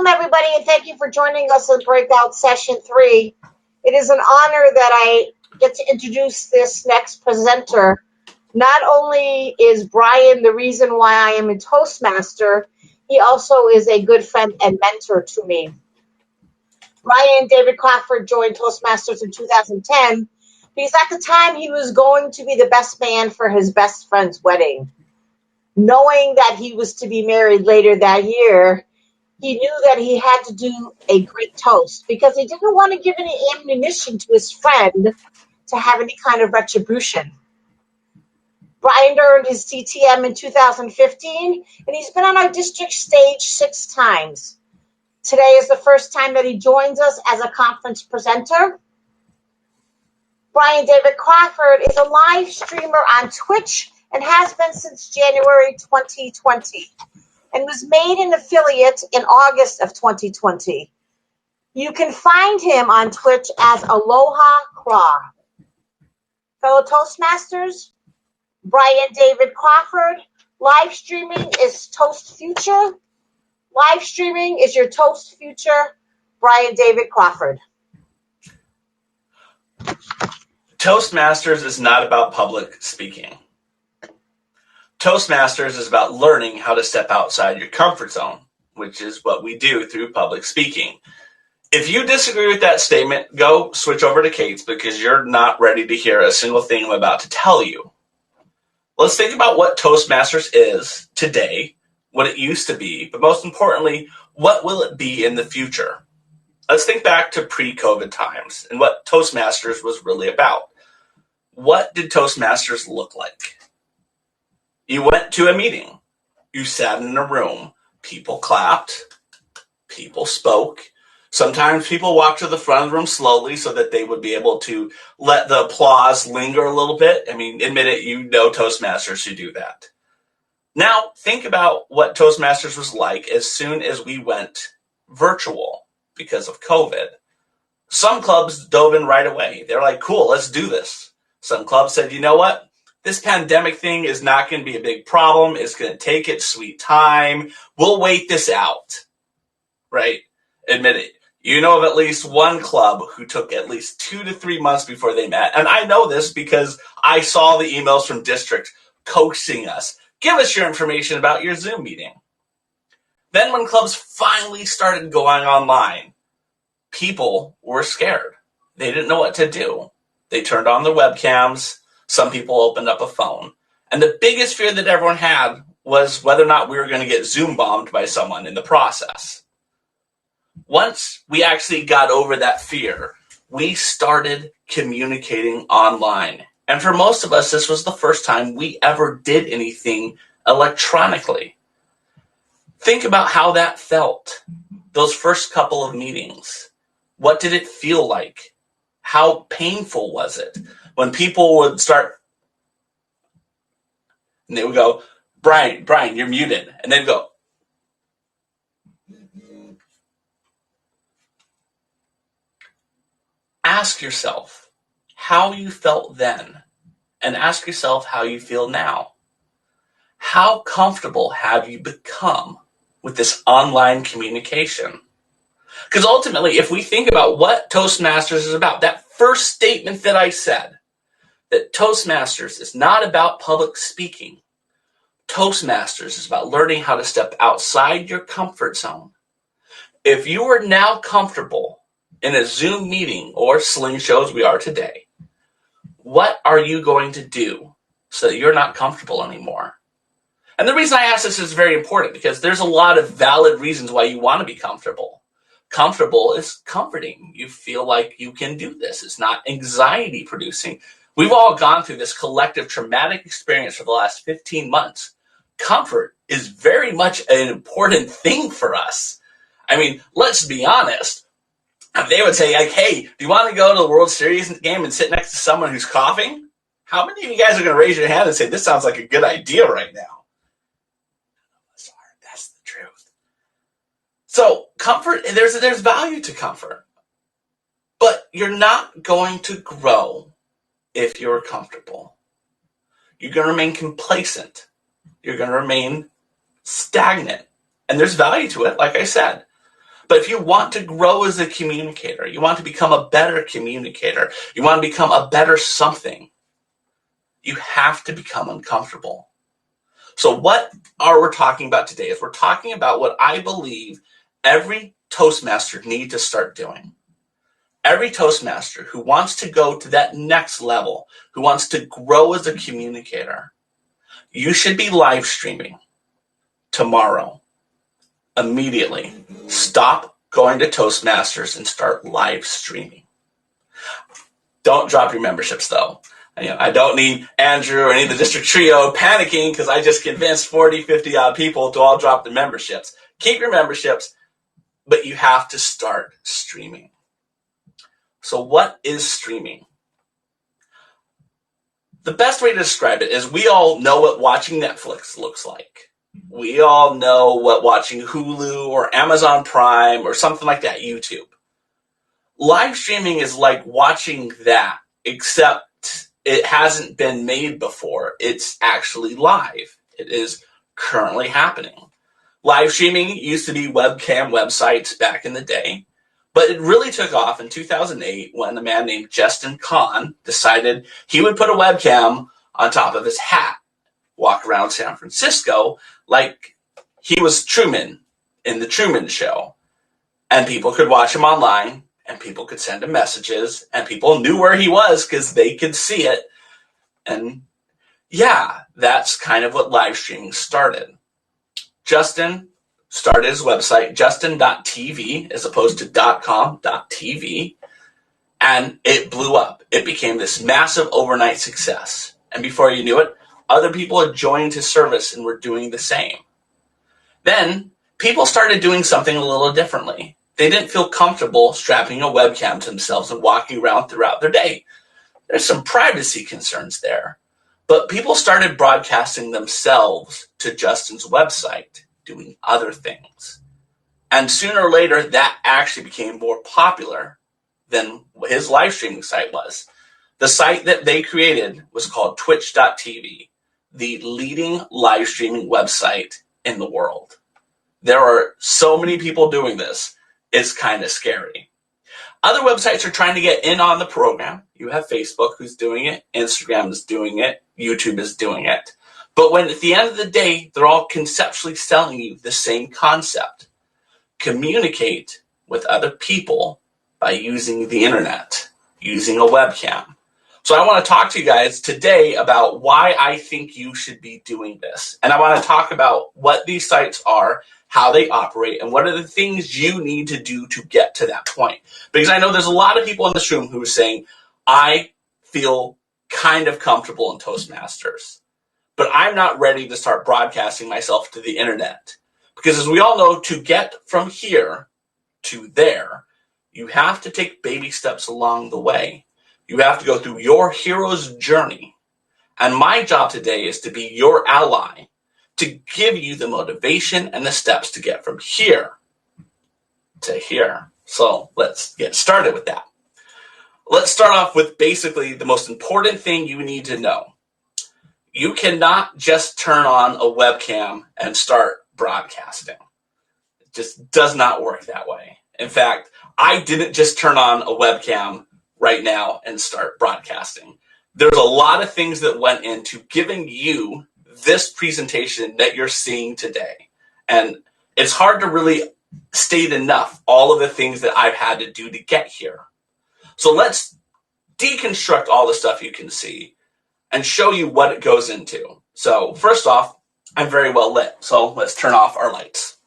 Welcome, everybody, and thank you for joining us in Breakout Session 3. It is an honor that I get to introduce this next presenter. Not only is Brian the reason why I am a Toastmaster, he also is a good friend and mentor to me. Brian David Crawford joined Toastmasters in 2010 because at the time he was going to be the best man for his best friend's wedding. Knowing that he was to be married later that year, he knew that he had to do a great toast because he didn't want to give any ammunition to his friend to have any kind of retribution. Brian earned his CTM in 2015, and he's been on our district stage 6 times. Today is the first time that he joins us as a conference presenter. Brian David Crawford is a live streamer on Twitch and has been since January 2020. And was made an affiliate in August of 2020. You can find him on Twitch as Aloha Craw. Fellow Toastmasters, Brian David Crawford, live streaming is Toastfuture. Live streaming is your Toastfuture, Brian David Crawford. Toastmasters is not about public speaking. Toastmasters is about learning how to step outside your comfort zone, which is what we do through public speaking. If you disagree with that statement, go switch over to Kate's because you're not ready to hear a single thing I'm about to tell you. Let's think about what Toastmasters is today, what it used to be, but most importantly, what will it be in the future? Let's think back to pre-COVID times and what Toastmasters was really about. What did Toastmasters look like? You went to a meeting. You sat in a room. People clapped. People spoke. Sometimes people walked to the front of the room slowly so that they would be able to let the applause linger a little bit. I mean, admit it, you know Toastmasters who do that. Now, think about what Toastmasters was like as soon as we went virtual because of COVID. Some clubs dove in right away. They're like, cool, let's do this. Some clubs said, you know what? This pandemic thing is not going to be a big problem. It's going to take its sweet time. We'll wait this out, right? Admit it. You know of at least one club who took at least 2 to 3 months before they met. And I know this because I saw the emails from district coaxing us. Give us your information about your Zoom meeting. Then when clubs finally started going online, people were scared. They didn't know what to do. They turned on their webcams. Some people opened up a phone. And the biggest fear that everyone had was whether or not we were going to get Zoom bombed by someone in the process. Once we actually got over that fear, we started communicating online. And for most of us, this was the first time we ever did anything electronically. Think about how that felt, those first couple of meetings. What did it feel like? How painful was it? When people would start, and they would go, Brian, you're muted. And they'd go, ask yourself how you felt then, and ask yourself how you feel now. How comfortable have you become with this online communication? Because ultimately, if we think about what Toastmasters is about, that first statement that I said, that Toastmasters is not about public speaking. Toastmasters is about learning how to step outside your comfort zone. If you are now comfortable in a Zoom meeting or slingshot as we are today, what are you going to do so that you're not comfortable anymore? And the reason I ask this is very important because there's a lot of valid reasons why you want to be comfortable. Comfortable is comforting. You feel like you can do this. It's not anxiety producing. We've all gone through this collective traumatic experience for the last 15 months. Comfort is very much an important thing for us. I mean, let's be honest. If they would say, like, hey, do you want to go to the World Series game and sit next to someone who's coughing? How many of you guys are going to raise your hand and say, this sounds like a good idea right now? Sorry, that's the truth. So comfort, there's value to comfort. But you're not going to grow if you're comfortable. You're going to remain complacent. You're going to remain stagnant. And there's value to it, like I said. But if you want to grow as a communicator, you want to become a better communicator, you want to become a better something, you have to become uncomfortable. So what are we talking about today is we're talking about what I believe every Toastmaster needs to start doing. Every Toastmaster who wants to go to that next level, who wants to grow as a communicator, you should be live streaming tomorrow, immediately. Stop going to Toastmasters and start live streaming. Don't drop your memberships, though. I don't need Andrew or any of the district trio panicking because I just convinced 40, 50 odd people to all drop their memberships. Keep your memberships, but you have to start streaming. So what is streaming? The best way to describe it is we all know what watching Netflix looks like. We all know what watching Hulu or Amazon Prime or something like that, YouTube. Live streaming is like watching that, except it hasn't been made before. It's actually live. It is currently happening. Live streaming used to be webcam websites back in the day, but it really took off in 2008 when a man named Justin Kahn decided he would put a webcam on top of his hat, walk around San Francisco like he was Truman in the Truman Show. And people could watch him online, and people could send him messages, and people knew where he was because they could see it. And yeah, that's kind of what live streaming started. Justin started his website, justin.tv, as opposed to .com.tv, and it blew up. It became this massive overnight success. And before you knew it, other people had joined his service and were doing the same. Then people started doing something a little differently. They didn't feel comfortable strapping a webcam to themselves and walking around throughout their day. There's some privacy concerns there. But people started broadcasting themselves to Justin's website, doing other things. And sooner or later, that actually became more popular than his live streaming site was. The site that they created was called twitch.tv, the leading live streaming website in the world. There are so many people doing this, it's kind of scary. Other websites are trying to get in on the program. You have Facebook who's doing it, Instagram is doing it, YouTube is doing it. But when at the end of the day, they're all conceptually selling you the same concept. Communicate with other people by using the internet, using a webcam. So I want to talk to you guys today about why I think you should be doing this. And I want to talk about what these sites are, how they operate, and what are the things you need to do to get to that point. Because I know there's a lot of people in this room who are saying, I feel kind of comfortable in Toastmasters, but I'm not ready to start broadcasting myself to the internet. Because as we all know, to get from here to there, you have to take baby steps along the way. You have to go through your hero's journey. And my job today is to be your ally, to give you the motivation and the steps to get from here to here. So let's get started with that. Let's start off with basically the most important thing you need to know. You cannot just turn on a webcam and start broadcasting. It just does not work that way. In fact, I didn't just turn on a webcam right now and start broadcasting. There's a lot of things that went into giving you this presentation that you're seeing today. And it's hard to really state enough all of the things that I've had to do to get here. So let's deconstruct all the stuff you can see and show you what it goes into. So first off, I'm very well lit. So let's turn off our lights.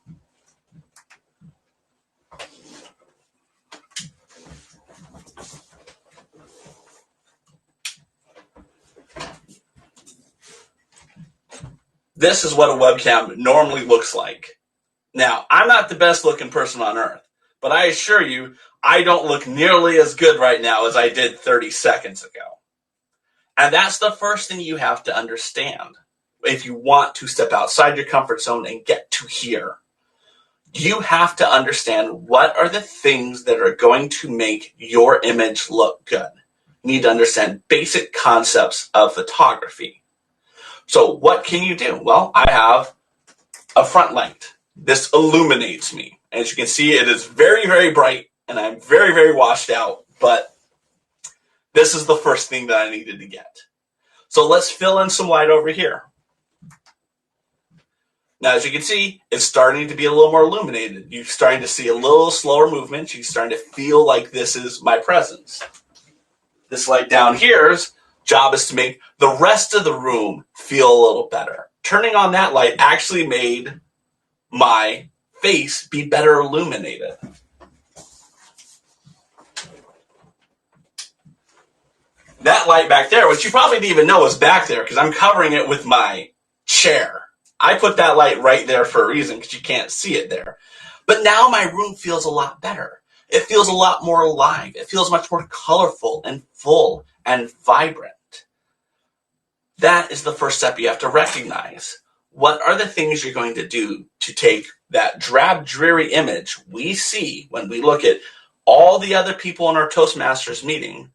This is what a webcam normally looks like. Now, I'm not the best looking person on earth, but I assure you, I don't look nearly as good right now as I did 30 seconds ago. And that's the first thing you have to understand if you want to step outside your comfort zone and get to here. You have to understand what are the things that are going to make your image look good. You need to understand basic concepts of photography. So what can you do? Well, I have a front light. This illuminates me. And as you can see, it is very, very bright, and I'm very, very washed out, but this is the first thing that I needed to get. So let's fill in some light over here. Now, as you can see, it's starting to be a little more illuminated. You're starting to see a little slower movement. You're starting to feel like this is my presence. This light down here's job is to make the rest of the room feel a little better. Turning on that light actually made my face be better illuminated. That light back there, which you probably didn't even know was back there because I'm covering it with my chair. I put that light right there for a reason because you can't see it there. But now my room feels a lot better. It feels a lot more alive. It feels much more colorful and full and vibrant. That is the first step you have to recognize. What are the things you're going to do to take that drab, dreary image we see when we look at all the other people in our Toastmasters meeting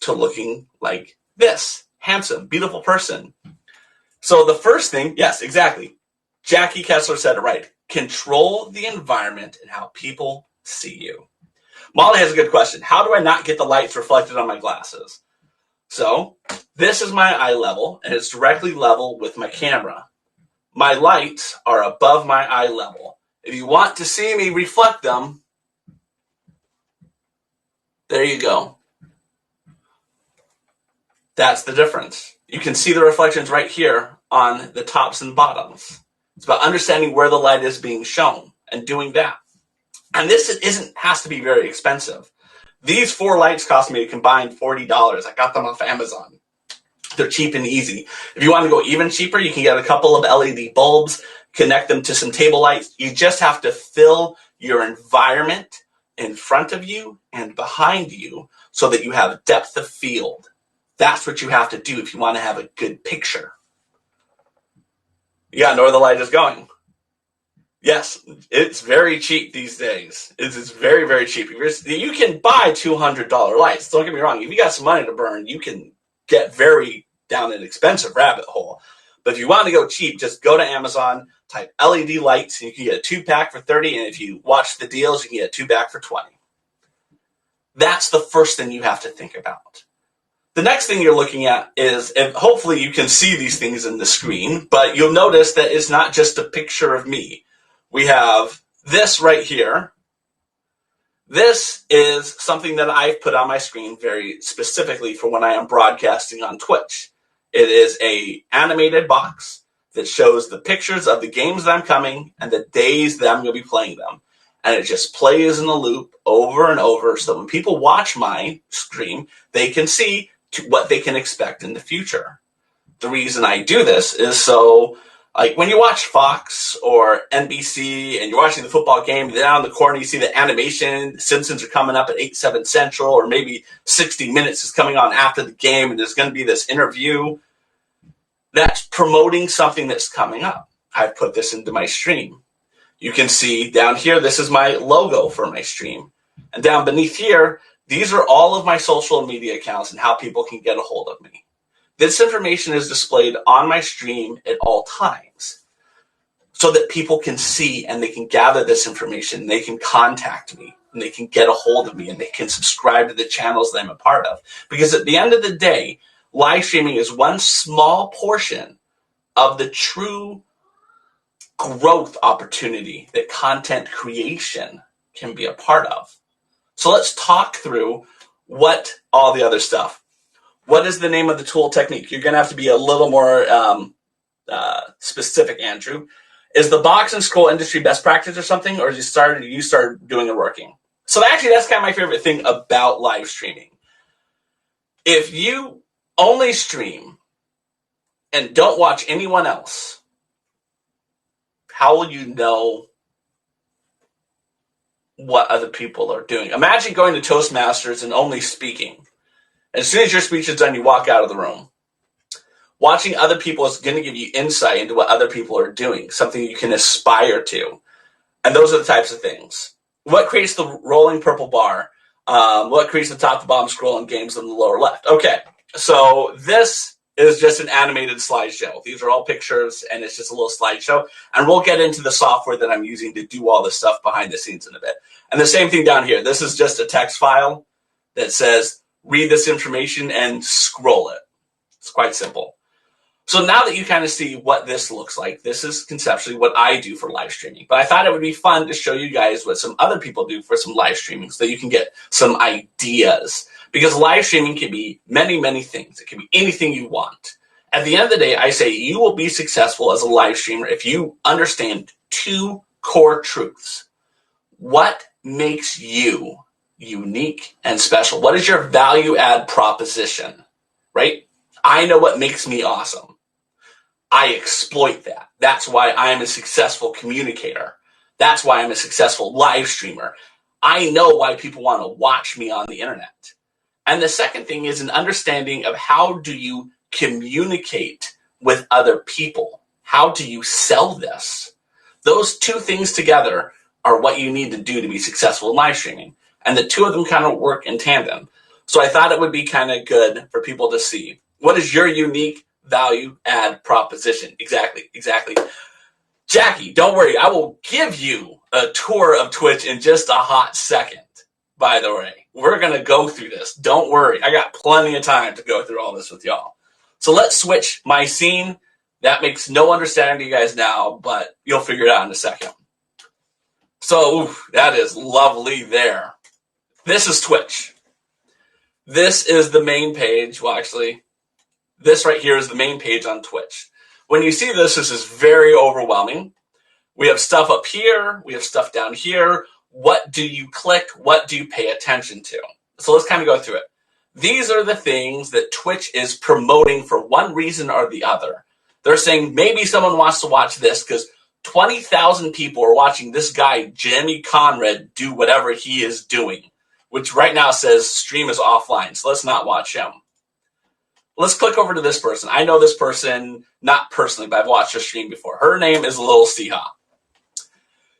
to looking like this? Handsome, beautiful person. So the first thing, yes, exactly. Jackie Kessler said it right. Control the environment and how people see you. Molly has a good question. How do I not get the lights reflected on my glasses? So this is my eye level, and it's directly level with my camera. My lights are above my eye level. If you want to see me reflect them, there you go. That's the difference. You can see the reflections right here on the tops and bottoms. It's about understanding where the light is being shown and doing that. And this has to be very expensive. These 4 lights cost me a combined $40. I got them off Amazon. They're cheap and easy. If you want to go even cheaper, you can get a couple of LED bulbs, connect them to some table lights. You just have to fill your environment in front of you and behind you so that you have depth of field. That's what you have to do if you want to have a good picture. You got to know where the light is going. Yes, it's very cheap these days. It's very, very cheap. You can buy $200 lights. Don't get me wrong. If you got some money to burn, you can get very down an expensive rabbit hole. But if you want to go cheap, just go to Amazon, type LED lights, and you can get a 2-pack for $30. And if you watch the deals, you can get a 2-pack for $20. That's the first thing you have to think about. The next thing you're looking at is, and hopefully you can see these things in the screen, but you'll notice that it's not just a picture of me. We have this right here. This is something that I've put on my screen very specifically for when I am broadcasting on Twitch. It is an animated box that shows the pictures of the games that I'm coming and the days that I'm going to be playing them. And it just plays in a loop over and over so that when people watch my stream, they can see what they can expect in the future. The reason I do this is so, like when you watch Fox or NBC and you're watching the football game, down in the corner you see the animation, the Simpsons are coming up at 8/7 Central, or maybe 60 Minutes is coming on after the game and there's going to be this interview. That's promoting something that's coming up. I've put this into my stream. You can see down here, this is my logo for my stream. And down beneath here, these are all of my social media accounts and how people can get a hold of me. This information is displayed on my stream at all times so that people can see and they can gather this information. They can contact me and they can get a hold of me and they can subscribe to the channels that I'm a part of. Because at the end of the day, live streaming is one small portion of the true growth opportunity that content creation can be a part of. So let's talk through what all the other stuff. What is the name of the tool technique? You're going to have to be a little more specific, Andrew. Is the box and scroll industry best practice or something, or you started doing it working? So actually, that's kind of my favorite thing about live streaming. If you only stream and don't watch anyone else, how will you know what other people are doing? Imagine going to Toastmasters and only speaking. As soon as your speech is done, you walk out of the room. Watching other people is going to give you insight into what other people are doing, something you can aspire to. And those are the types of things. What creates the rolling purple bar? What creates the top to bottom scroll in games in the lower left? Okay, so this is just an animated slideshow. These are all pictures, and it's just a little slideshow. And we'll get into the software that I'm using to do all this stuff behind the scenes in a bit. And the same thing down here. This is just a text file that says, read this information and scroll it. It's quite simple. So now that you kind of see what this looks like, this is conceptually what I do for live streaming. But I thought it would be fun to show you guys what some other people do for some live streaming so that you can get some ideas. Because live streaming can be many, many things. It can be anything you want. At the end of the day, I say you will be successful as a live streamer if you understand two core truths. What makes you unique and special? What is your value add proposition, right? I know what makes me awesome. I exploit that. That's why I'm a successful communicator. That's why I'm a successful live streamer. I know why people want to watch me on the internet. And the second thing is an understanding of how do you communicate with other people? How do you sell this? Those two things together are what you need to do to be successful in live streaming. And the two of them kind of work in tandem. So I thought it would be kind of good for people to see. What is your unique value add proposition? Exactly. Jackie, don't worry. I will give you a tour of Twitch in just a hot second, by the way. We're going to go through this. Don't worry. I got plenty of time to go through all this with y'all. So let's switch my scene. That makes no understanding to you guys now, but you'll figure it out in a second. So that is lovely there. This is Twitch. This is the main page. Well, actually, this right here is the main page on Twitch. When you see this, this is very overwhelming. We have stuff up here. We have stuff down here. What do you click? What do you pay attention to? So let's kind of go through it. These are the things that Twitch is promoting for one reason or the other. They're saying maybe someone wants to watch this because 20,000 people are watching this guy, Jimmy Conrad, do whatever he is doing, which right now says stream is offline. So let's not watch him. Let's click over to this person. I know this person, not personally, but I've watched her stream before. Her name is Lil Siha.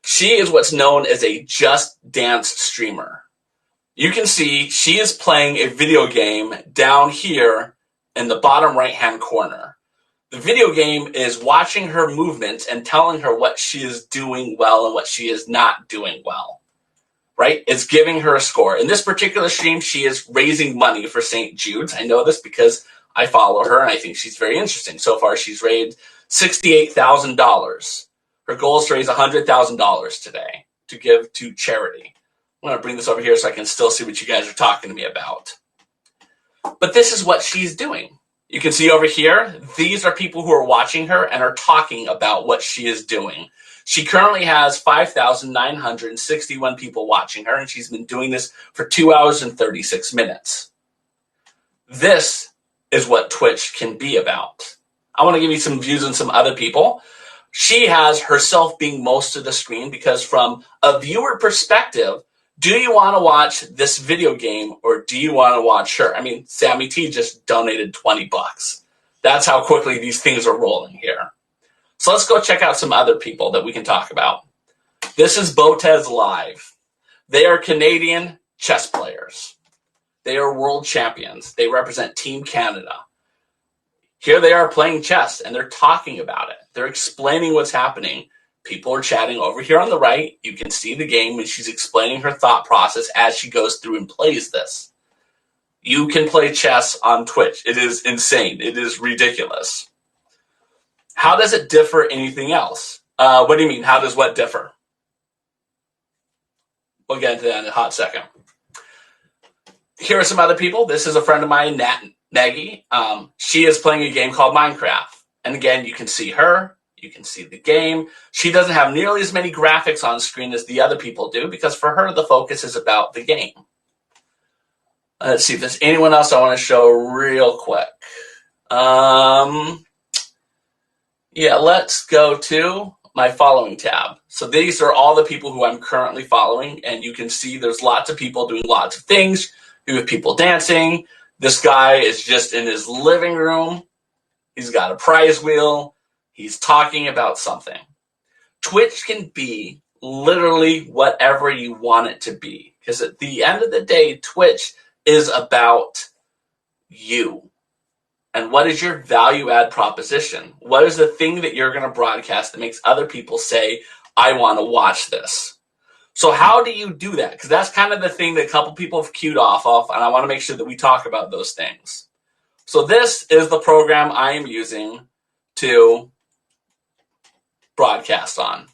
She is what's known as a Just Dance streamer. You can see she is playing a video game down here in the bottom right-hand corner. The video game is watching her movements and telling her what she is doing well and what she is not doing well, right? It's giving her a score. In this particular stream, she is raising money for St. Jude's. I know this because I follow her and I think she's very interesting. So far, she's raised $68,000. Her goal is to raise $100,000 today to give to charity. I'm going to bring this over here so I can still see what you guys are talking to me about. But this is what she's doing. You can see over here, these are people who are watching her and are talking about what she is doing. She currently has 5,961 people watching her, and she's been doing this for 2 hours and 36 minutes. This is what Twitch can be about. I want to give you some views on some other people. She has herself being most of the screen because from a viewer perspective, do you want to watch this video game or do you want to watch her? I mean, Sammy T just donated $20. That's how quickly these things are rolling here. So let's go check out some other people that we can talk about. This is Botez Live. They are Canadian chess players. They are world champions. They represent Team Canada. Here they are playing chess and they're talking about it. They're explaining what's happening. People are chatting over here on the right. You can see the game and she's explaining her thought process as she goes through and plays this. You can play chess on Twitch. It is insane. It is ridiculous. How does it differ anything else? What do you mean? How does what differ? We'll get into that in a hot second. Here are some other people. This is a friend of mine, Nagy. She is playing a game called Minecraft. And again, you can see her. You can see the game. She doesn't have nearly as many graphics on screen as the other people do because for her, the focus is about the game. Let's see if there's anyone else I want to show real quick. Yeah, let's go to my following tab. So these are all the people who I'm currently following. And you can see there's lots of people doing lots of things. You have people dancing. This guy is just in his living room. He's got a prize wheel. He's talking about something. Twitch can be literally whatever you want it to be. Because at the end of the day, Twitch is about you. And what is your value add proposition? What is the thing that you're going to broadcast that makes other people say, I want to watch this? So how do you do that? Because that's kind of the thing that a couple people have queued off of, and I want to make sure that we talk about those things. So this is the program I am using to broadcast on.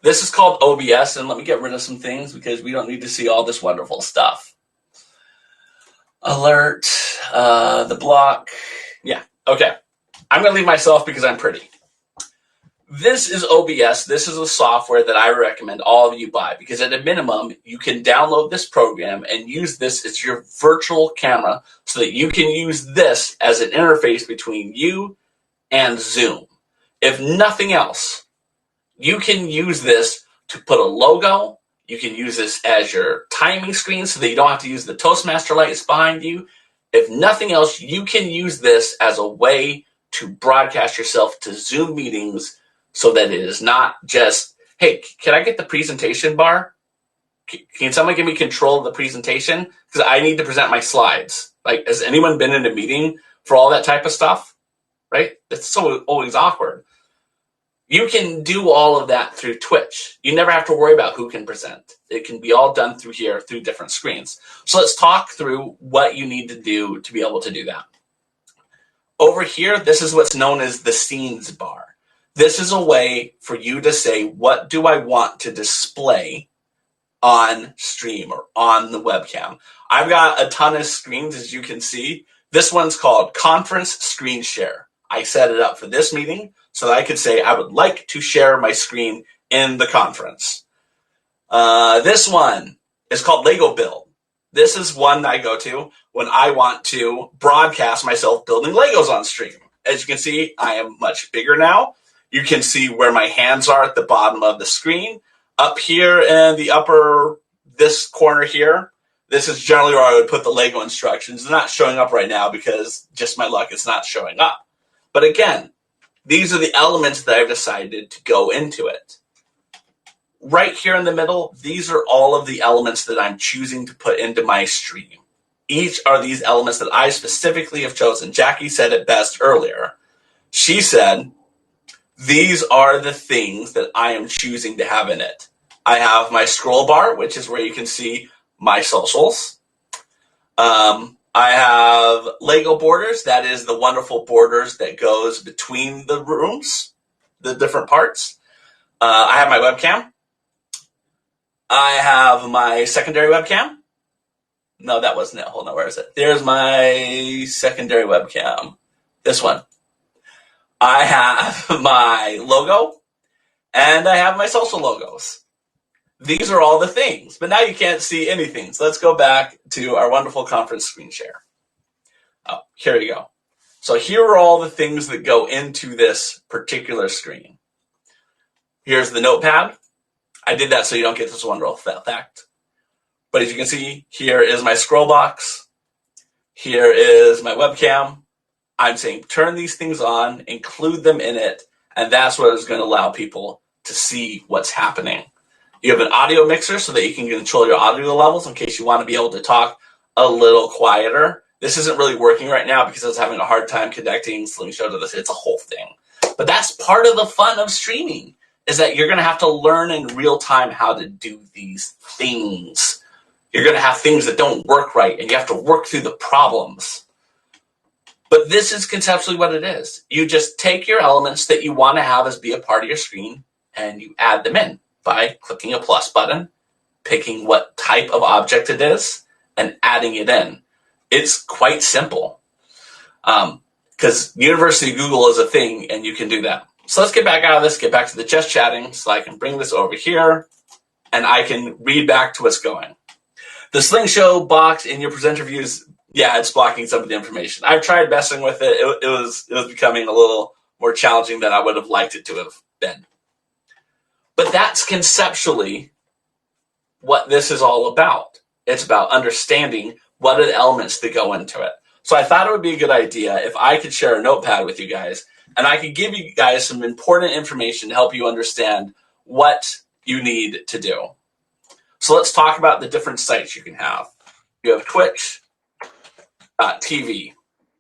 This is called OBS, and let me get rid of some things because we don't need to see all this wonderful stuff. Alert, the block. Yeah, okay. I'm going to leave myself because I'm pretty. This is OBS. This is a software that I recommend all of you buy because at a minimum, you can download this program and use this as your virtual camera so that you can use this as an interface between you and Zoom. If nothing else, you can use this to put a logo. You can use this as your timing screen so that you don't have to use the Toastmaster lights behind you. If nothing else, you can use this as a way to broadcast yourself to Zoom meetings so that it is not just, hey, can I get the presentation bar? Can someone give me control of the presentation? Because I need to present my slides. Like, has anyone been in a meeting for all that type of stuff? Right? It's so always awkward. You can do all of that through Twitch. You never have to worry about who can present. It can be all done through here, through different screens. So let's talk through what you need to do to be able to do that. Over here, this is what's known as the scenes bar. This is a way for you to say, what do I want to display on stream or on the webcam? I've got a ton of screens, as you can see. This one's called Conference Screen Share. I set it up for this meeting so that I could say I would like to share my screen in the conference. This one is called Lego Build. This is one I go to when I want to broadcast myself building Legos on stream. As you can see, I am much bigger now. You can see where my hands are at the bottom of the screen. Up here in the upper, this corner here, this is generally where I would put the Lego instructions. They're not showing up right now because just my luck, it's not showing up. But again, these are the elements that I've decided to go into it. Right here in the middle, these are all of the elements that I'm choosing to put into my stream. Each are these elements that I specifically have chosen. Jackie said it best earlier. She said, these are the things that I am choosing to have in it. I have my scroll bar, which is where you can see my socials. I have Lego borders. That is the wonderful borders that goes between the rooms, the different parts. I have my webcam. I have my secondary webcam. No, that wasn't it. Hold on, where is it? There's my secondary webcam. This one. I have my logo, and I have my social logos. These are all the things, but now you can't see anything. So let's go back to our wonderful conference screen share. Oh, here you go. So here are all the things that go into this particular screen. Here's the notepad. I did that so you don't get this wonderful fact. But as you can see, here is my scroll box. Here is my webcam. I'm saying turn these things on, include them in it, and that's what is going to allow people to see what's happening. You have an audio mixer so that you can control your audio levels in case you want to be able to talk a little quieter. This isn't really working right now because I was having a hard time connecting. So let me show you this. It's a whole thing. But that's part of the fun of streaming, is that you're going to have to learn in real time how to do these things. You're going to have things that don't work right, and you have to work through the problems. But this is conceptually what it is. You just take your elements that you want to have as be a part of your screen, and you add them in by clicking a plus button, picking what type of object it is, and adding it in. It's quite simple because University Google is a thing, and you can do that. So let's get back out of this, get back to the just chatting, so I can bring this over here, and I can read back to what's going. The slingshot box in your presenter views, yeah, it's blocking some of the information. I've tried messing with it. It was becoming a little more challenging than I would have liked it to have been. But that's conceptually what this is all about. It's about understanding what are the elements that go into it. So I thought it would be a good idea if I could share a notepad with you guys, and I could give you guys some important information to help you understand what you need to do. So let's talk about the different sites you can have. You have Twitch.tv.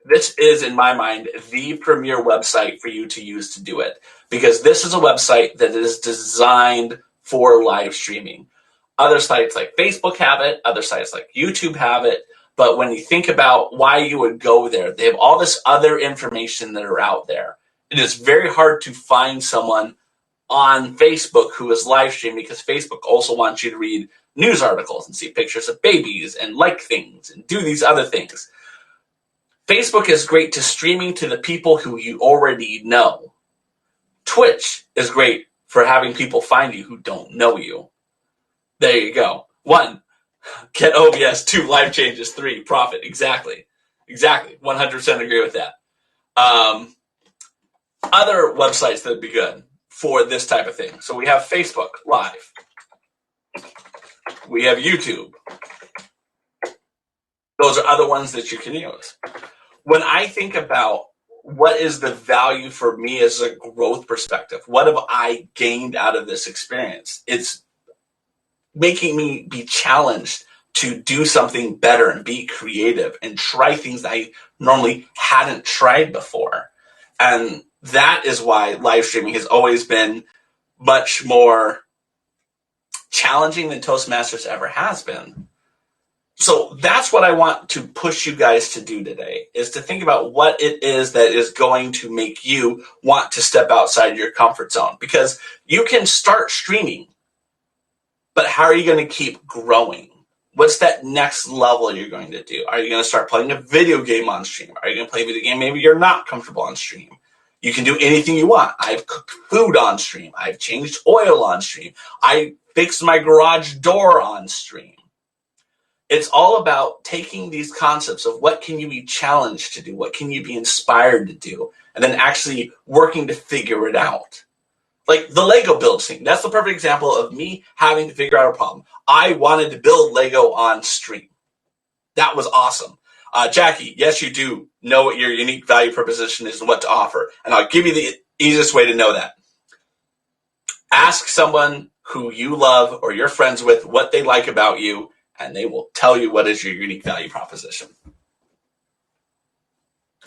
this is, in my mind, the premier website for you to use to do it, because this is a website that is designed for live streaming. Other sites like Facebook have it, other sites like YouTube have it, but when you think about why you would go there, they have all this other information that are out there. It is very hard to find someone on Facebook who is live streaming, because Facebook also wants you to read news articles and see pictures of babies and like things and do these other things. Facebook is great to streaming to the people who you already know. Twitch is great for having people find you who don't know you. There you go. 1, get OBS. 2, life changes. 3, profit. Exactly. 100% agree with that. Other websites that would be good for this type of thing. So we have Facebook Live. We have YouTube. Those are other ones that you can use. When I think about what is the value for me as a growth perspective, what have I gained out of this experience? It's making me be challenged to do something better and be creative and try things I normally hadn't tried before. And that is why live streaming has always been much more challenging than Toastmasters ever has been. So that's what I want to push you guys to do today, is to think about what it is that is going to make you want to step outside your comfort zone. Because you can start streaming, but how are you going to keep growing? What's that next level you're going to do? Are you going to start playing a video game on stream? Are you going to play a video game maybe you're not comfortable on stream? You can do anything you want. I've cooked food on stream. I've changed oil on stream. I fixed my garage door on stream. It's all about taking these concepts of what can you be challenged to do, what can you be inspired to do, and then actually working to figure it out. Like the Lego build scene. That's the perfect example of me having to figure out a problem. I wanted to build Lego on stream. That was awesome. Jackie, yes, you do know what your unique value proposition is and what to offer. And I'll give you the easiest way to know that. Ask someone who you love or you're friends with what they like about you, and they will tell you what is your unique value proposition.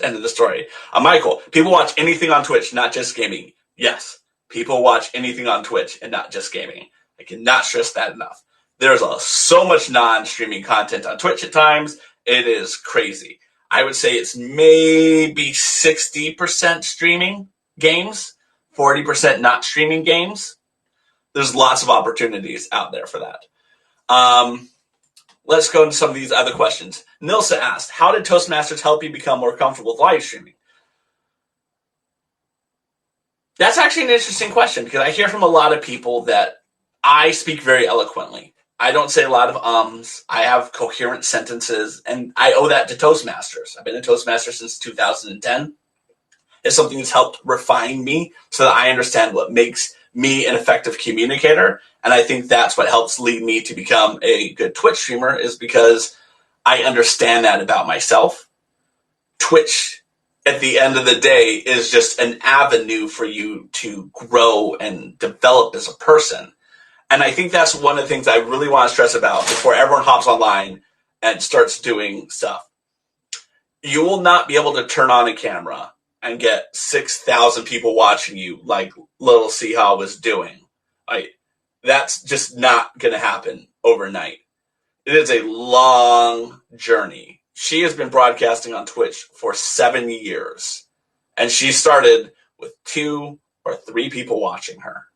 End of the story. Michael, people watch anything on Twitch, not just gaming. Yes, people watch anything on Twitch and not just gaming. I cannot stress that enough. There's so much non-streaming content on Twitch at times. It is crazy. I would say it's maybe 60% streaming games, 40% not streaming games. There's lots of opportunities out there for that. Let's go into some of these other questions. Nilsa asked, how did Toastmasters help you become more comfortable with live streaming? That's actually an interesting question, because I hear from a lot of people that I speak very eloquently. I don't say a lot of ums. I have coherent sentences, and I owe that to Toastmasters. I've been a Toastmaster since 2010. It's something that's helped refine me so that I understand what makes me an effective communicator. And I think that's what helps lead me to become a good Twitch streamer, is because I understand that about myself. Twitch, at the end of the day, is just an avenue for you to grow and develop as a person. And I think that's one of the things I really want to stress about before everyone hops online and starts doing stuff. You will not be able to turn on a camera and get 6,000 people watching you like Little Seehaw was doing. That's just not going to happen overnight. It is a long journey. She has been broadcasting on Twitch for 7 years, and she started with 2 or 3 people watching her.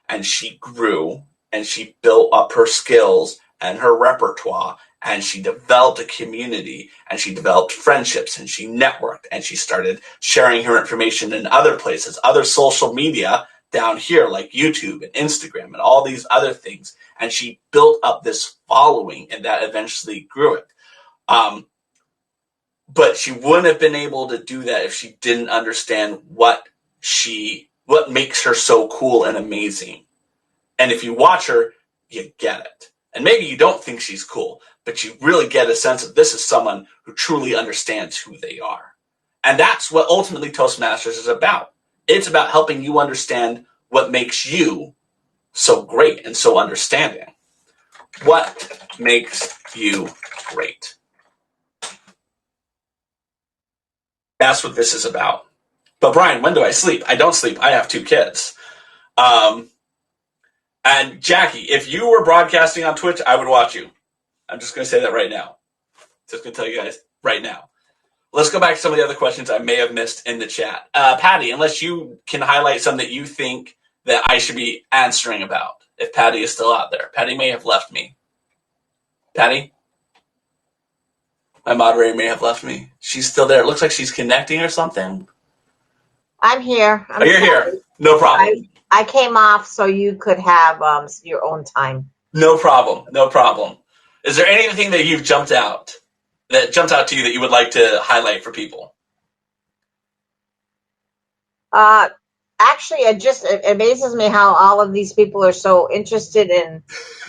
And she grew, and she built up her skills and her repertoire, and she developed a community, and she developed friendships, and she networked, and she started sharing her information in other places, other social media down here like YouTube and Instagram and all these other things. And she built up this following, and that eventually grew it. But she wouldn't have been able to do that if she didn't understand what makes her so cool and amazing. And if you watch her, you get it. And maybe you don't think she's cool, but you really get a sense of this is someone who truly understands who they are. And that's what ultimately Toastmasters is about. It's about helping you understand what makes you so great and so understanding. What makes you great? That's what this is about. But Brian, when do I sleep? I don't sleep. I have 2 kids. And Jackie, if you were broadcasting on Twitch, I would watch you. I'm just going to say that right now. Just going to tell you guys right now. Let's go back to some of the other questions I may have missed in the chat. Patty, unless you can highlight some that you think that I should be answering about, if Patty is still out there. Patty may have left me. Patty? My moderator may have left me. She's still there. It looks like she's connecting or something. I'm here. You're here. No problem. I came off so you could have your own time. No problem. No problem. Is there anything that you've jumped out to you that you would like to highlight for people? Actually, it amazes me how all of these people are so interested in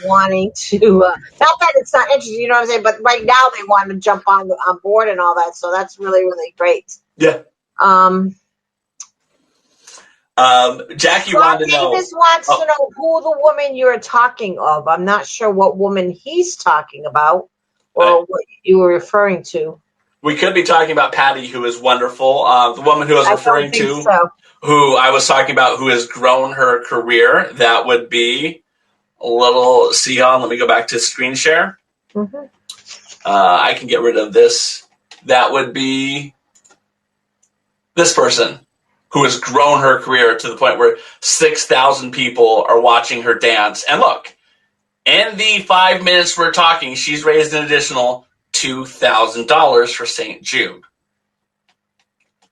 wanting to, not that it's not interesting, you know what I'm saying, but right now they want to jump on board and all that, so that's really, really great. Yeah. Jackie wanted to know. Davis wants to know who the woman you're talking of. I'm not sure what woman he's talking about or what you were referring to. We could be talking about Patty, who is wonderful. The woman who I was referring to, who I was talking about, who has grown her career. That would be a little, see on, let me go back to screen share. Mm-hmm. I can get rid of this. That would be this person who has grown her career to the point where 6,000 people are watching her dance. And look, in the 5 minutes we're talking, she's raised an additional $2,000 for St. Jude.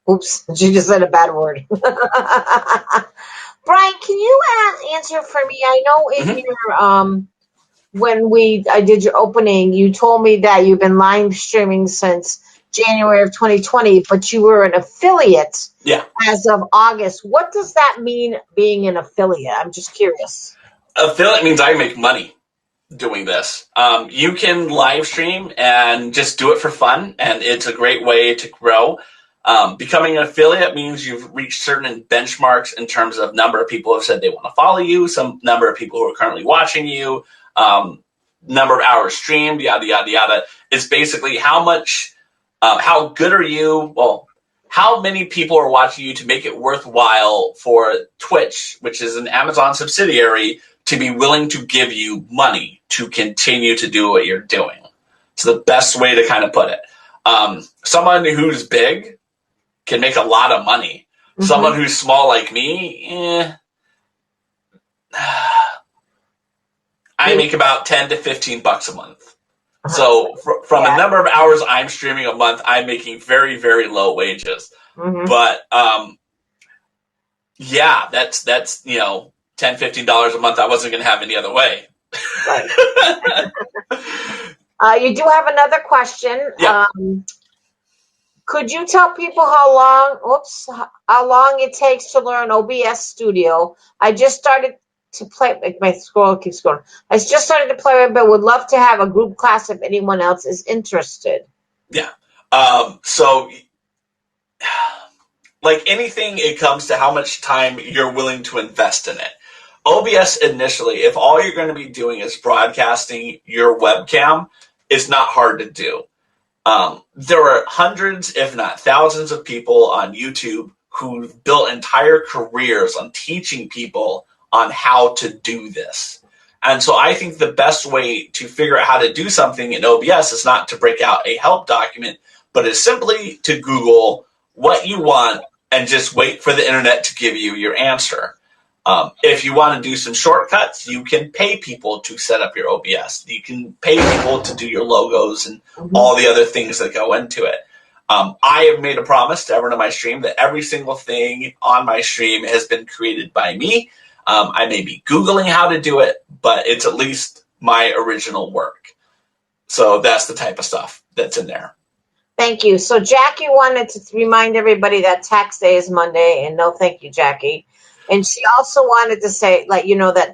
Oops, she just said a bad word. Brian, can you answer for me? I know in your when I did your opening, you told me that you've been live streaming since January of 2020, but you were an affiliate as of August. What does that mean, being an affiliate? I'm just curious. Affiliate means I make money doing this. You can live stream and just do it for fun, and it's a great way to grow. Becoming an affiliate means you've reached certain benchmarks in terms of number of people who have said they want to follow you, some number of people who are currently watching you, number of hours streamed, yada, yada, yada. It's basically how good are you? Well, how many people are watching you to make it worthwhile for Twitch, which is an Amazon subsidiary, to be willing to give you money to continue to do what you're doing. It's the best way to kind of put it. Someone who's big can make a lot of money. Mm-hmm. Someone who's small like me, I make about 10 to 15 bucks a month. So from a number of hours I'm streaming a month, I'm making very, very low wages. Mm-hmm. But that's $10, $15 a month I wasn't going to have any other way. Right. You do have another question. Yeah. Could you tell people how long it takes to learn OBS Studio? I just started to play, like my scroll keeps going. I just started to play, but would love to have a group class if anyone else is interested. Yeah. So like anything, it comes to how much time you're willing to invest in it. OBS initially, if all you're going to be doing is broadcasting your webcam, it's not hard to do. There are hundreds, if not thousands, of people on YouTube who've built entire careers on teaching people on how to do this. And so I think the best way to figure out how to do something in OBS is not to break out a help document, but is simply to Google what you want and just wait for the internet to give you your answer. If you want to do some shortcuts, you can pay people to set up your OBS. You can pay people to do your logos and all the other things that go into it. I have made a promise to everyone on my stream that every single thing on my stream has been created by me. I may be Googling how to do it, but it's at least my original work. So that's the type of stuff that's in there. Thank you. So Jackie wanted to remind everybody that tax day is Monday, and no thank you, Jackie. And she also wanted to say,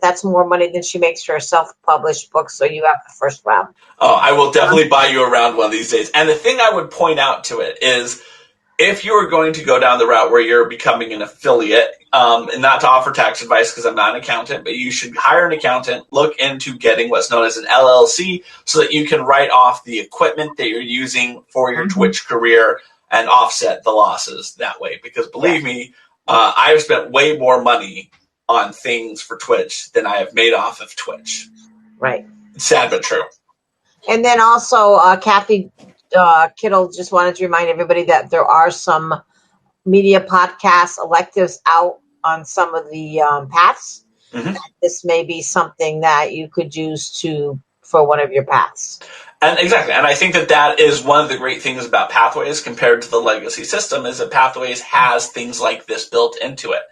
that's more money than she makes for a self-published book, so you have the first round. Oh, I will definitely buy you around one of these days. And the thing I would point out to it is, if you are going to go down the route where you're becoming an affiliate, and not to offer tax advice because I'm not an accountant, but you should hire an accountant, look into getting what's known as an LLC so that you can write off the equipment that you're using for your Twitch career and offset the losses that way. Because believe me, I've spent way more money on things for Twitch than I have made off of Twitch. Right. Sad but true. And then also, Kathy Kittle just wanted to remind everybody that there are some media podcast electives out on some of the paths. Mm-hmm. This may be something that you could use for one of your paths. And exactly, and I think that is one of the great things about Pathways compared to the legacy system is that Pathways has things like this built into it.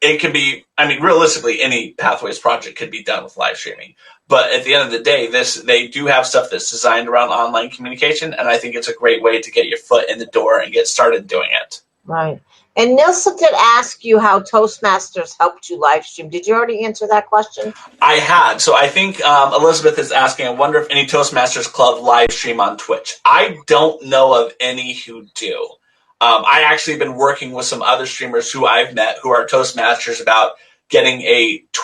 It can be, realistically, any Pathways project could be done with live streaming. But at the end of the day, they do have stuff that's designed around online communication, and I think it's a great way to get your foot in the door and get started doing it. Right. And Nilsa did ask you how Toastmasters helped you live stream. Did you already answer that question? I had. So I think Elizabeth is asking, I wonder if any Toastmasters Club live stream on Twitch. I don't know of any who do. I actually have been working with some other streamers who I've met who are Toastmasters about getting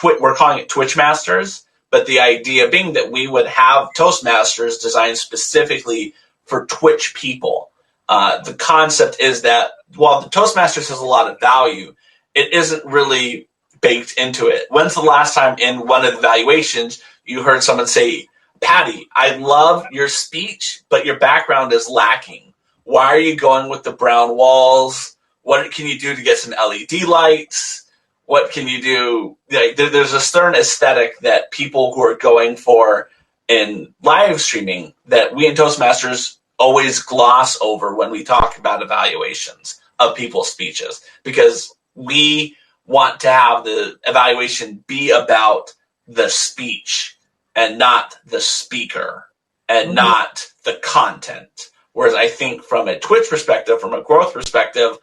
we're calling it Twitch Masters, but the idea being that we would have Toastmasters designed specifically for Twitch people. The concept is that while the Toastmasters has a lot of value, it isn't really baked into it. When's the last time in one of the evaluations you heard someone say, Patty, I love your speech, but your background is lacking. Why are you going with the brown walls? What can you do to get some LED lights? What can you do? There's a certain aesthetic that people who are going for in live streaming that we in Toastmasters always gloss over when we talk about evaluations of people's speeches, because we want to have the evaluation be about the speech and not the speaker and not the content. Whereas I think from a Twitch perspective, from a growth perspective,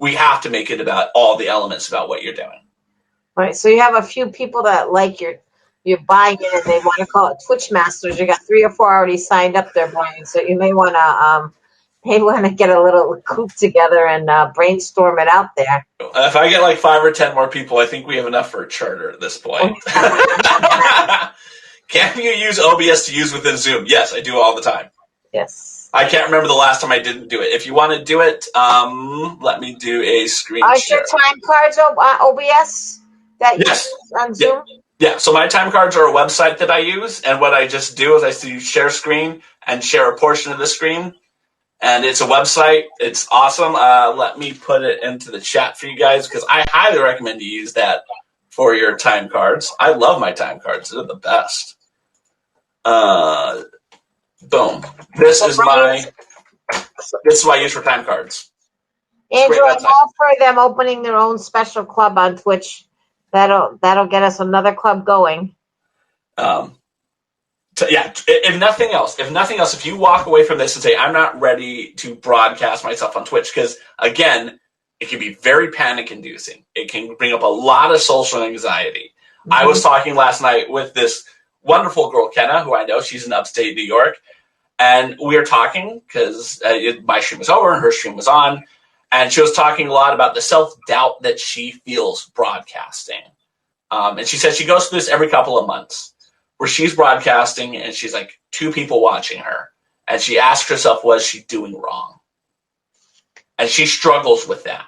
we have to make it about all the elements about what you're doing. Right. So you have a few people that like you're buying it and they want to call it Twitch Masters. You got 3 or 4 already signed up there, Brian. So you may want to get a little group together and brainstorm it out there. If I get like 5 or 10 more people, I think we have enough for a charter at this point. Can you use OBS to use within Zoom? Yes, I do all the time. Yes. I can't remember the last time I didn't do it. If you want to do it, let me do a screen share. Your time cards OBS that you use on Zoom? Yeah, so my time cards are a website that I use, and what I just do is I do share screen and share a portion of the screen, and it's a website. It's awesome. Let me put it into the chat for you guys, because I highly recommend you use that for your time cards. I love my time cards. They're the best. Boom. This is what I use for time cards. Andrew, I'm all for them opening their own special club on Twitch. That'll get us another club going. If nothing else, if you walk away from this and say, I'm not ready to broadcast myself on Twitch, because again, it can be very panic inducing. It can bring up a lot of social anxiety. Mm-hmm. I was talking last night with this wonderful girl, Kenna, who I know, she's in upstate New York. And we were talking because my stream was over and her stream was on. And she was talking a lot about the self-doubt that she feels broadcasting. And she said she goes through this every couple of months where she's broadcasting and she's like 2 people watching her. And she asks herself, what is she doing wrong? And she struggles with that.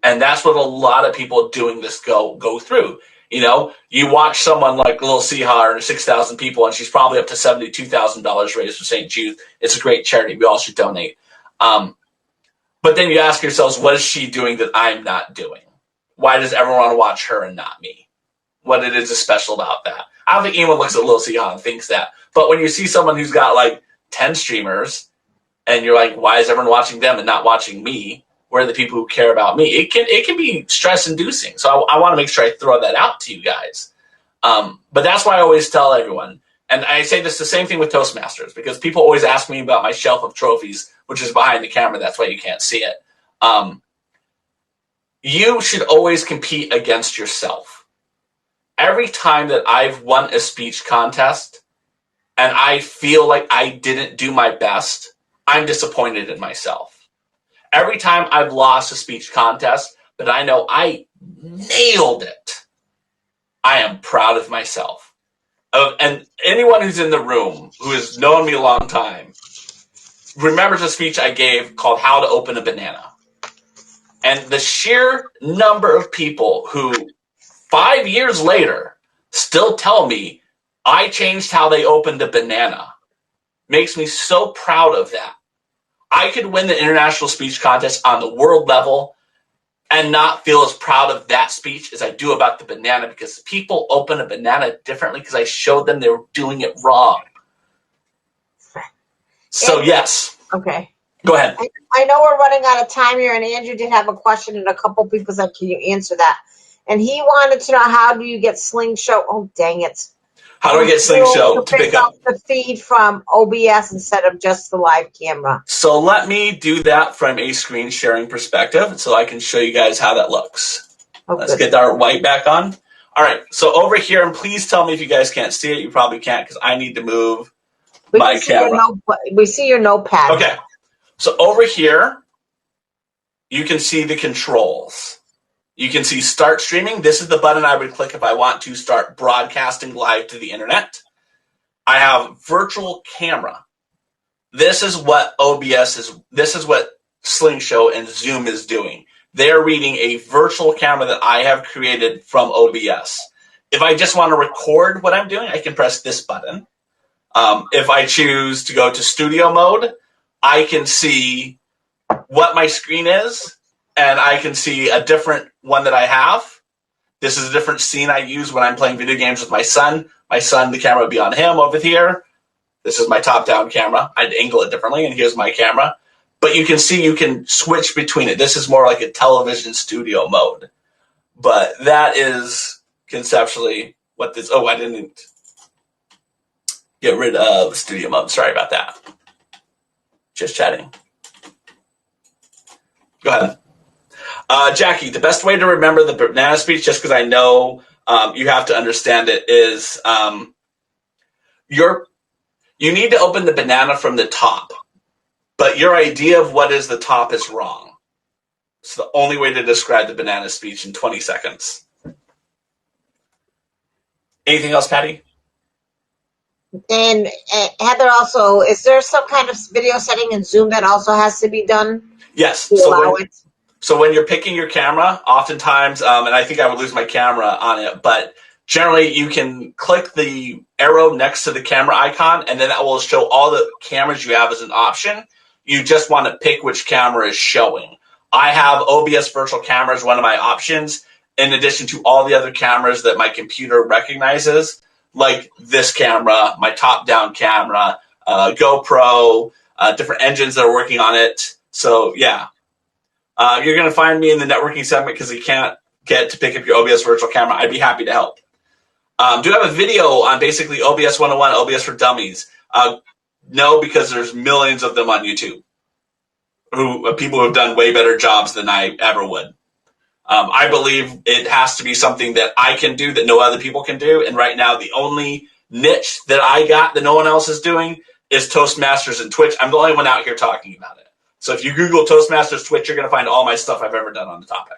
And that's what a lot of people doing this go through. You know, you watch someone like Little Seahar and 6,000 people, and she's probably up to $72,000 raised for St. Jude. It's a great charity. We all should donate. But then you ask yourselves, what is she doing that I'm not doing? Why does everyone want to watch her and not me? What it is special about that? I don't think anyone looks at Little Seahar and thinks that. But when you see someone who's got like 10 streamers, and you're like, why is everyone watching them and not watching me? Where are the people who care about me? It can be stress-inducing. So I want to make sure I throw that out to you guys. But that's why I always tell everyone, and I say this the same thing with Toastmasters, because people always ask me about my shelf of trophies, which is behind the camera. That's why you can't see it. You should always compete against yourself. Every time that I've won a speech contest and I feel like I didn't do my best, I'm disappointed in myself. Every time I've lost a speech contest, but I know I nailed it, I am proud of myself. And anyone who's in the room who has known me a long time, remembers a speech I gave called How to Open a Banana. And the sheer number of people who 5 years later still tell me I changed how they opened a banana makes me so proud of that. I could win the international speech contest on the world level and not feel as proud of that speech as I do about the banana, because people open a banana differently because I showed them they were doing it wrong. So, yes. Okay. Go ahead. I know we're running out of time here, and Andrew did have a question, and a couple people said, can you answer that? And he wanted to know, how do you get Slingshot? Oh, dang it. How do I get Slingshot to pick up the feed from OBS instead of just the live camera? So let me do that from a screen sharing perspective so I can show you guys how that looks. Let's get our white back on. All right, so over here, and please tell me if you guys can't see it. You probably can't because I need to move my camera. We see your notepad. Okay, so over here, you can see the controls. You can see start streaming. This is the button I would click if I want to start broadcasting live to the internet. I have virtual camera. This is what OBS is. This is what Slingshot and Zoom is doing. They're reading a virtual camera that I have created from OBS. If I just want to record what I'm doing, I can press this button. If I choose to go to studio mode, I can see what my screen is, and I can see a different one that I have. This is a different scene I use when I'm playing video games with my son. My son, the camera would be on him over here. This is my top-down camera. I'd angle it differently, and here's my camera. But you can see you can switch between it. This is more like a television studio mode. But that is conceptually what this... Oh, I didn't get rid of studio mode. Sorry about that. Just chatting. Go ahead. Jackie, the best way to remember the banana speech, just because I know you have to understand it, is you need to open the banana from the top, but your idea of what is the top is wrong. It's the only way to describe the banana speech in 20 seconds. Anything else, Patty? And Heather, also, is there some kind of video setting in Zoom that also has to be done? Yes. So when you're picking your camera, oftentimes, and I think I would lose my camera on it, but generally you can click the arrow next to the camera icon, and then that will show all the cameras you have as an option. You just want to pick which camera is showing. I have OBS virtual camera as one of my options, in addition to all the other cameras that my computer recognizes, like this camera, my top-down camera, GoPro, different engines that are working on it. So, yeah. You're going to find me in the networking segment because you can't get to pick up your OBS virtual camera. I'd be happy to help. Do I have a video on basically OBS 101, OBS for Dummies? No, because there's millions of them on YouTube. People who have done way better jobs than I ever would. I believe it has to be something that I can do that no other people can do. And right now, the only niche that I got that no one else is doing is Toastmasters and Twitch. I'm the only one out here talking about it. So if you Google Toastmasters Twitch, you're going to find all my stuff I've ever done on the topic.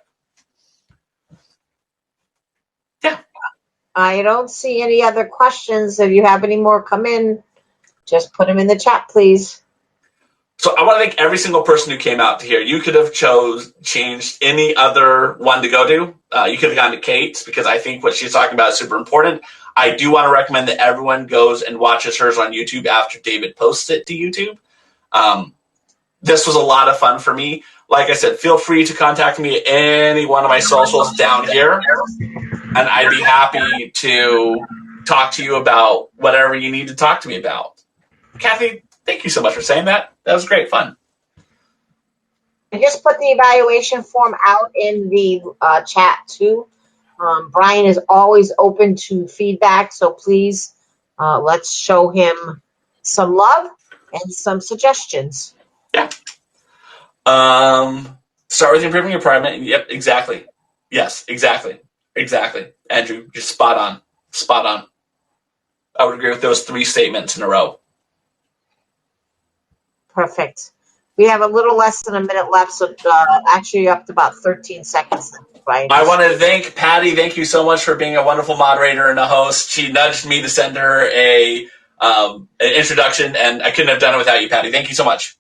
Yeah. I don't see any other questions. If you have any more come in, just put them in the chat, please. So I want to thank every single person who came out to here. You could have changed any other one to go to. You could have gone to Kate's because I think what she's talking about is super important. I do want to recommend that everyone goes and watches hers on YouTube after David posts it to YouTube. This was a lot of fun for me. Like I said, feel free to contact me at any one of my socials down here, and I'd be happy to talk to you about whatever you need to talk to me about. Kathy, thank you so much for saying that. That was great fun. I just put the evaluation form out in the chat, too. Brian is always open to feedback, so please let's show him some love and some suggestions. Yeah. Start with improving your environment. Yep, exactly. Yes, exactly. Andrew, you're spot on. Spot on. I would agree with those 3 statements in a row. Perfect. We have a little less than a minute left, so actually up to about 13 seconds. Right. I want to thank Patty. Thank you so much for being a wonderful moderator and a host. She nudged me to send her an introduction, and I couldn't have done it without you, Patty. Thank you so much.